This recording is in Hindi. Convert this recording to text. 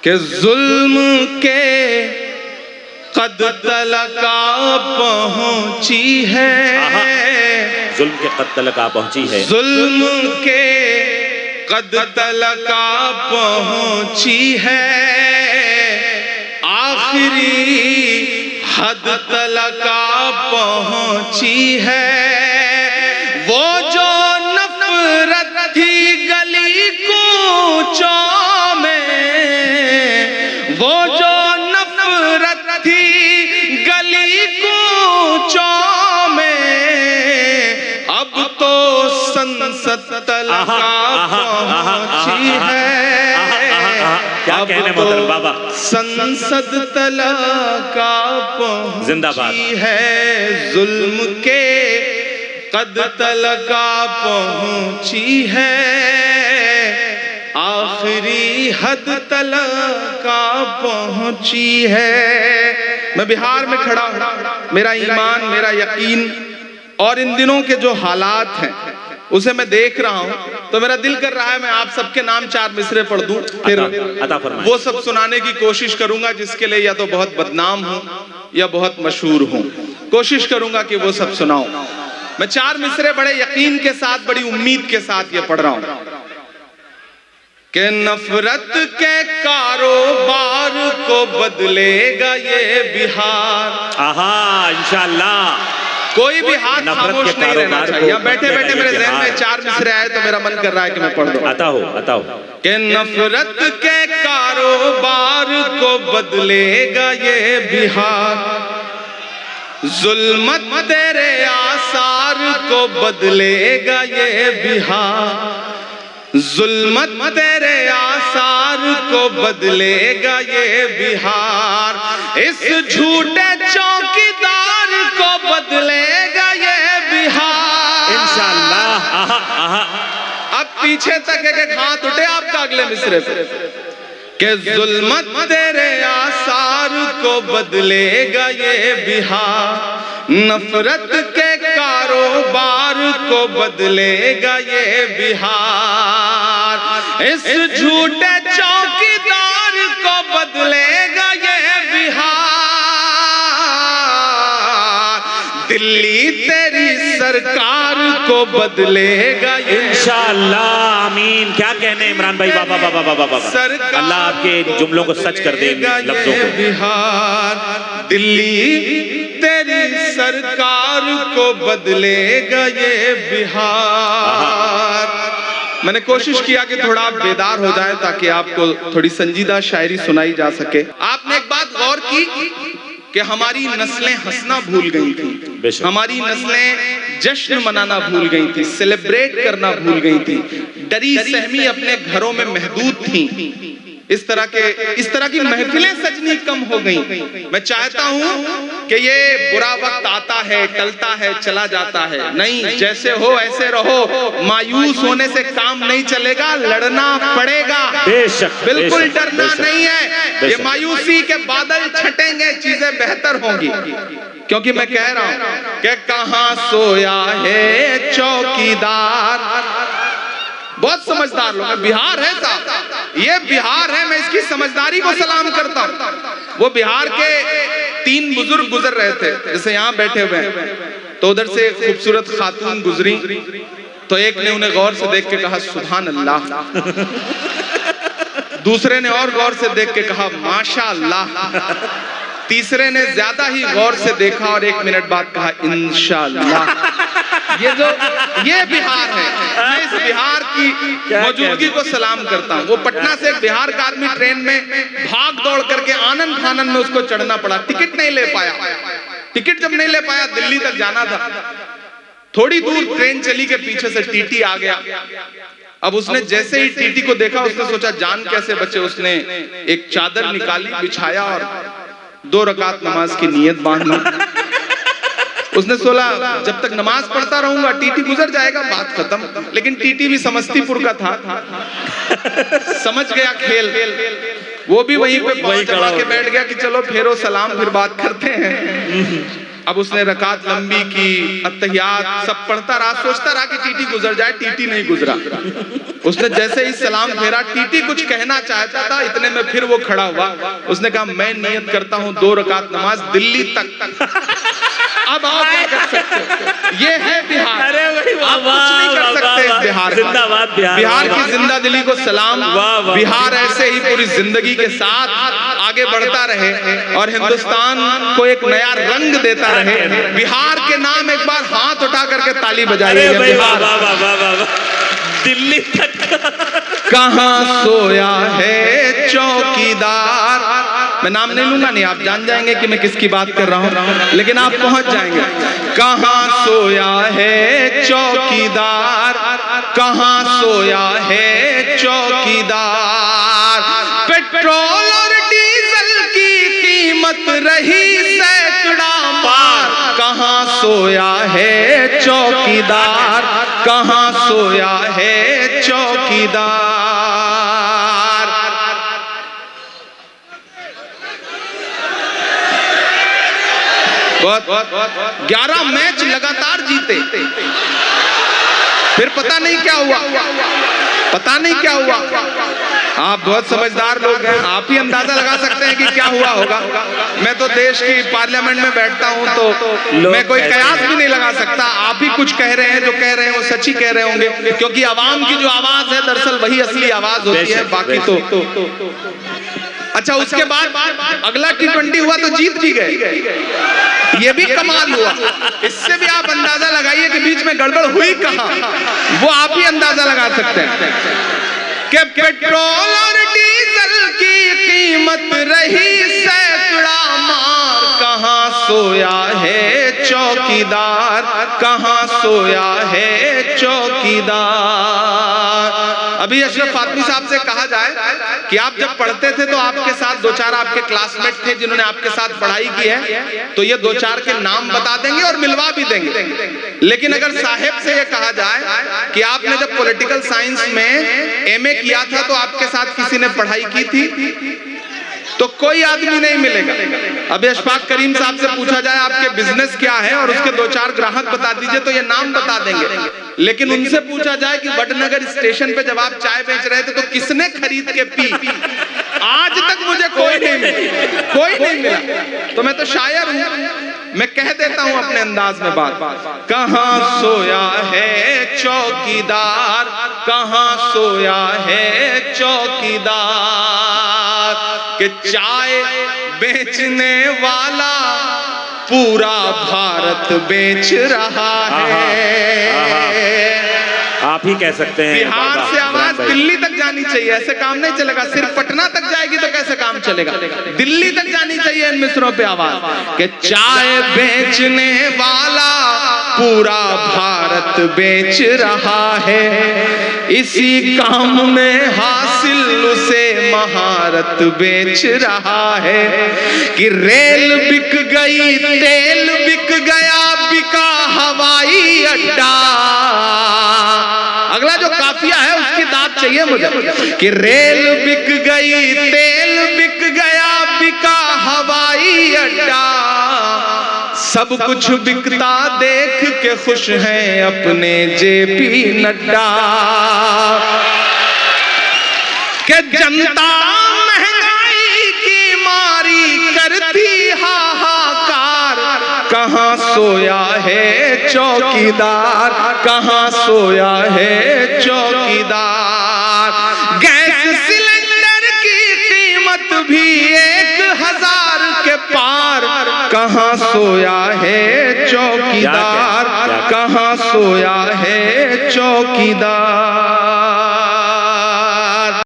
कि जुल्म के कद तलका पहुंची है, जुल्म के कद तलका पहुंची है, जुल्म के कद तलका पहुंची है, आखिरी हद तलका पहुंची है। वो जो नफरत थी गली कूचों में, वो जो नफरत थी गली कूचों में, अब तो संसद तलका पहुंची है। क्या कहने मोहतरम बाबा, संसद तलका पहुंची है, जुल्म के कद तलका पहुंची है, आखिरी हद तलका पहुंची है। मैं बिहार में खड़ा हूं, मेरा ईमान, मेरा यकीन और इन दिनों के जो हालात हैं उसे मैं देख रहा हूं, तो मेरा दिल कर रहा है मैं आप सबके नाम 4 मिसरे पढ़ दूं, फिर वो सब सुनाने की कोशिश करूंगा जिसके लिए या तो बहुत बदनाम हूं या बहुत मशहूर हूं। कोशिश करूंगा कि वो सब सुनाऊं। मैं 4 मिसरे बड़े यकीन के साथ, बड़ी उम्मीद के साथ ये पढ़ रहा हूं कि नफरत के कारोबार को बदलेगा ये बिहार। आहा, इंशाअल्लाह। कोई भी हाथ खामोश नहीं रहना चाहिए। यहाँ बैठे बैठे मेरे ज़हन में 4 मिसरे आए तो मेरा मन कर रहा है कि मैं पढ़ दूं। आता हो कि नफरत के कारोबार को बदलेगा ये बिहार, जुल्मत तेरे आसार को बदलेगा ये बिहार, जुल्मत तेरे आसार को बदलेगा ये बिहार, इस झूठे चौकीदार को बदलेगा ये बिहार इंशाअल्लाह। अब पीछे तक एक हाथ उठे आपका अगले मिसरे पे कि जुल्मत तेरे आसार को बदलेगा ये बिहार, नफरत के कारोबार को बदलेगा ये बिहार, इस झूठे चौकीदार को बदलेगा ये बिहार, दिल्ली तेरी सरकार को बदलेगा इंशाअल्लाह। आमीन। क्या कहने इमरान भाई, बाबा बाबा बाबा बाबा, अल्लाह आपके जुमलों को सच कर दे, लफ्जों को। बिहार दिल्ली तेरी सरकार को बदलेगा ये बिहार। मैंने कोशिश किया कि थोड़ा आप बेदार हो जाए ताकि आपको थोड़ी संजीदा शायरी सुनाई जा सके। आपने एक बात गौर की कि हमारी नस्लें हंसना भूल गई थी, हमारी नस्लें जश्न मनाना भूल गई थी, सेलिब्रेट करना भूल गई थी, डरी सहमी अपने घरों में महदूद थी। इस तरह की महफिलें सजनी कम हो गई। मैं चाहता हूं कि ये बुरा वक्त आता है, टलता है, चला जाता है, नहीं, जैसे हो ऐसे रहो। मायूस होने से काम नहीं चलेगा, लड़ना पड़ेगा। बेशक, बिल्कुल डरना नहीं है। ये मायूसी के बादल छटेंगे, चीजें बेहतर होंगी। क्योंकि मैं कह रहा हूं कि कहां सोया है चौकीदार। बहुत समझदार लोग हैं। बिहार है साहब, ये बिहार है। मैं इसकी समझदारी को सलाम करता हूं। वो बिहार के 3 बुजुर्ग गुजर रहे थे, जैसे यहाँ बैठे हुए हैं, तो उधर से खूबसूरत खातून गुजरी, तो एक ने उन्हें गौर से देख के कहा सुभान अल्लाह, दूसरे ने और गौर से देख के कहा माशाअल्लाह, तीसरे ने ज्यादा ही गौर से देखा और 1 मिनट बाद कहा इंशाअल्लाह। ये बिहार है। मैं इस बिहार की मौजूदगी को सलाम करता हूँ। वो पटना से एक बिहार का आदमी ट्रेन में भाग दौड़ करके आनंद फानंद में उसको चढ़ना पड़ा, टिकट नहीं ले पाया। टिकट जब नहीं ले पाया, दिल्ली तक जाना था, थोड़ी दूर ट्रेन चली के पीछे से टीटी आ गया। अब उसने जैसे ही टीटी को देखा, उसने सोचा जान कैसे बचे। उसने एक चादर निकाली, बिछाया और 2 रकात नमाज की नियत बांध ली। उसने सोचा जब तक नमाज पढ़ता रहूंगा टीटी गुजर जाएगा, बात खत्म। लेकिन टीटी भी समस्तीपुर का था, समझ गया खेल। वो भी वहीं पे पांव चढ़ा के बैठ गया कि चलो फेरो सलाम, फिर बात करते हैं। अब उसने रकात लंबी की, अत्तहियात सब पढ़ता रहा, सोचता रहा कि टीटी गुजर जाए, टीटी नहीं गुजरा। उसने जैसे ही सलाम फेरा, टीटी कुछ कहना चाहता था, इतने में फिर वो खड़ा हुआ। उसने कहा मैं नियत करता हूँ 2 रकात नमाज दिल्ली तक। अब आप क्या कर सकते हो? ये है बिहार। अरे आप कुछ नहीं कर सकते इस बिहार का। जिंदाबाद बिहार। बिहार की जिंदा दिली को सलाम। बिहार ऐसे ही पूरी जिंदगी के साथ आगे बढ़ता रहे और हिंदुस्तान को एक नया रंग देता रहे। बिहार के नाम एक बार हाथ उठा करके ताली बजाइए। बिहार दिल्ली तक कहाँ सोया है चौकीदार। मैं नाम नहीं लूंगा, नहीं आप जान जाएंगे कि मैं किसकी बात कर रहा हूँ, लेकिन आप पहुंच जाएंगे। कहाँ सोया है चौकीदार, कहाँ सोया है चौकीदार। पेट्रोल और डीजल की कीमत रही सैकड़ा मार। कहाँ सोया है चौकीदार, कहाँ सोया है चौकीदार। बहुत 11 मैच लगातार जीते, फिर पता नहीं क्या हुआ, पता नहीं क्या हुआ। आप बहुत समझदार लोग हैं, आप ही अंदाजा लगा सकते हैं कि क्या हुआ होगा। मैं तो देश की पार्लियामेंट में बैठता हूं तो मैं कोई कयास भी नहीं लगा सकता। आप ही कुछ कह रहे हैं, जो कह रहे हैं वो सच ही कह रहे होंगे, क्योंकि आवाम की जो आवाज है दरअसल वही असली आवाज होती है। बाकी तो अच्छा, उसके बाद अगला T20 हुआ तो जीत भी गए, ये भी कमाल हुआ। इससे भी आप अंदाजा लगाइए कि बीच में गड़बड़ हुई कहां, वो आप ही अंदाजा लगा सकते हैं कि पेट्रोल और डीजल की कीमत रही सैकड़ा मार। कहां सोया है चौकीदार, कहां सोया है चौकीदार। अभी अशरफ फातमी साहब से कहा जाए कि आप जब पढ़ते थे तो आपके साथ 2-4 आपके क्लासमेट थे जिन्होंने आपके साथ पढ़ाई की है, तो ये 2-4 के नाम बता देंगे और मिलवा भी देंगे। लेकिन अगर साहिब से ये कहा जाए कि आपने जब पॉलिटिकल साइंस में MA किया था तो आपके साथ किसी ने पढ़ाई की थी, तो कोई आदमी नहीं मिलेगा। अभी अशफाक करीम साहब से पूछा जाए आपके बिजनेस क्या है और उसके 2-4 ग्राहक बता दीजिए तो ये नाम बता देंगे। लेकिन उनसे पूछा जाए कि वडनगर स्टेशन पे जब आप चाय बेच रहे थे तो किसने खरीद के पी, आज तक मुझे कोई नहीं मिला, कोई नहीं मिला। तो मैं तो शायर हूं, मैं कह देता हूं अपने अंदाज में बात। कहां सोया है चौकीदार, कहां सोया है चौकीदार। कि चाय बेचने वाला पूरा भारत बेच रहा है। आप ही कह सकते हैं। बिहार से आवाज दिल्ली तक जानी चाहिए, ऐसे काम नहीं चलेगा। सिर्फ पटना तक जाएगी तो कैसे काम चलेगा, दिल्ली तक जानी चाहिए इन मिसरों पे आवाज कि चाय बेचने वाला पूरा भारत बेच रहा है। इसी काम में हासिल उसे महारत बेच रहा है। कि रेल बिक गई, तेल बिक गया, बिका हवाई अड्डा। अगला जो काफिया है उसकी दाद चाहिए मुझे। कि रेल बिक गई, तेल बिक गया, बिका हवाई अड्डा। सब कुछ बिकता देख के खुश हैं अपने JP नड्डा। कि जनता महंगाई की मारी करती हाहाकार। कहां सोया है चौकीदार, कहां सोया है चौकीदार। गैस सिलेंडर की कीमत भी 1000 के पार। कहां सोया है चौकीदार, कहां सोया है चौकीदार।